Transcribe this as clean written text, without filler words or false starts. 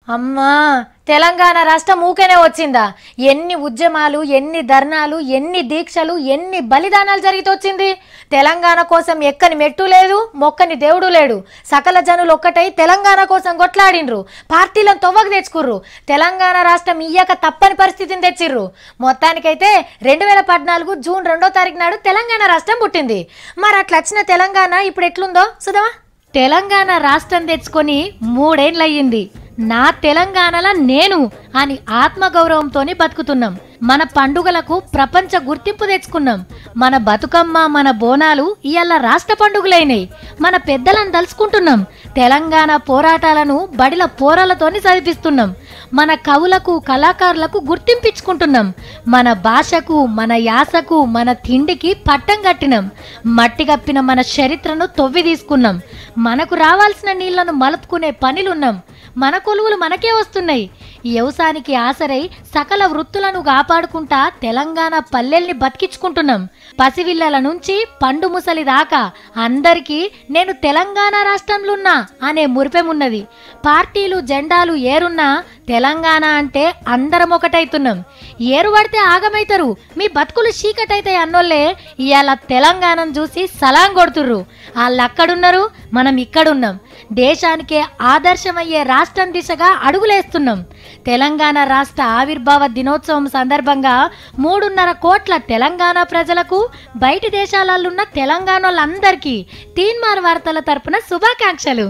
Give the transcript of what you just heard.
అమ్మా తెలంగాణ రాష్ట్రం ఊకేనే వచ్చిందా? ఎన్ని ఉద్యమాలు, ఎన్ని ధర్నాలు, ఎన్ని దీక్షలు, ఎన్ని బలిదానాలు జరిగితొచ్చింది. తెలంగాణ కోసం ఎక్కని మెట్టు లేదు, మొక్కని దేవుడు లేడు. సకల జనులు ఒక్కటై తెలంగాణ కోసం కొట్లాడినరు, పార్టీలను తొవ్వకు తెచ్చుకుర్రు. తెలంగాణ రాష్ట్రం ఇయ్యక తప్పని పరిస్థితిని తెచ్చిర్రు. మొత్తానికైతే 2014 జూన్ 2వ తారీఖు నాడు తెలంగాణ రాష్ట్రం పుట్టింది. మరి అట్లా వచ్చిన తెలంగాణ ఇప్పుడు ఎట్లుందో చూద్దామా. తెలంగాణ రాష్ట్రం తెచ్చుకొని 3 ఏళ్ళు అయ్యింది. నా తెలంగాణలో నేను అని ఆత్మగౌరవంతోని బతుకుతున్నాం. మన పండుగలకు ప్రపంచ గుర్తింపు తెచ్చుకున్నాం. మన బతుకమ్మ, మన బోనాలు ఇవాళ రాష్ట్ర పండుగలైనాయి. మన పెద్దలను తలుచుకుంటున్నాం. తెలంగాణ పోరాటాలను బడిల పోరాలతోని చదివిస్తున్నాం. మన కవులకు, కళాకారులకు గుర్తింపించుకుంటున్నాం. మన భాషకు, మన యాసకు, మన తిండికి పట్టం కట్టినాం. మట్టి కప్పిన మన చరిత్రను తొవ్వి తీసుకున్నాం. మనకు రావాల్సిన నీళ్లను మలుపుకునే పనిలున్నాం. మన కొలువులు మనకే వస్తున్నాయి. వ్యవసాయానికి ఆసరై సకల వృత్తులను కాపాడుకుంటా తెలంగాణ పల్లెల్ని బతికించుకుంటున్నాం. పసివిల్లల నుంచి పండు ముసలి దాకా అందరికీ నేను తెలంగాణ రాష్ట్రంలో ఉన్నా అనే మురిపెమున్నది. పార్టీలు జెండాలు ఏరున్నా తెలంగాణ అంటే అందరం ఒకటైతున్నాం. ఏరు పడితే ఆగమైతారు, మీ బతుకులు చీకటైతాయి అన్నోళ్ళే ఇవాళ తెలంగాణను చూసి సలాం కొడుతుర్రు. వాళ్ళు అక్కడున్నారు, మనం ఇక్కడున్నాం. దేశానికే ఆదర్శమయ్యే రాష్ట్రం దిశగా అడుగులేస్తున్నాం. తెలంగాణ రాష్ట్ర ఆవిర్భావ దినోత్సవం సందర్భంగా 3.5 కోట్ల తెలంగాణ ప్రజలకు, బయటి దేశాలలోన్న తెలంగాణలందరికీ తీన్మార్ వార్తల తరపున శుభాకాంక్షలు.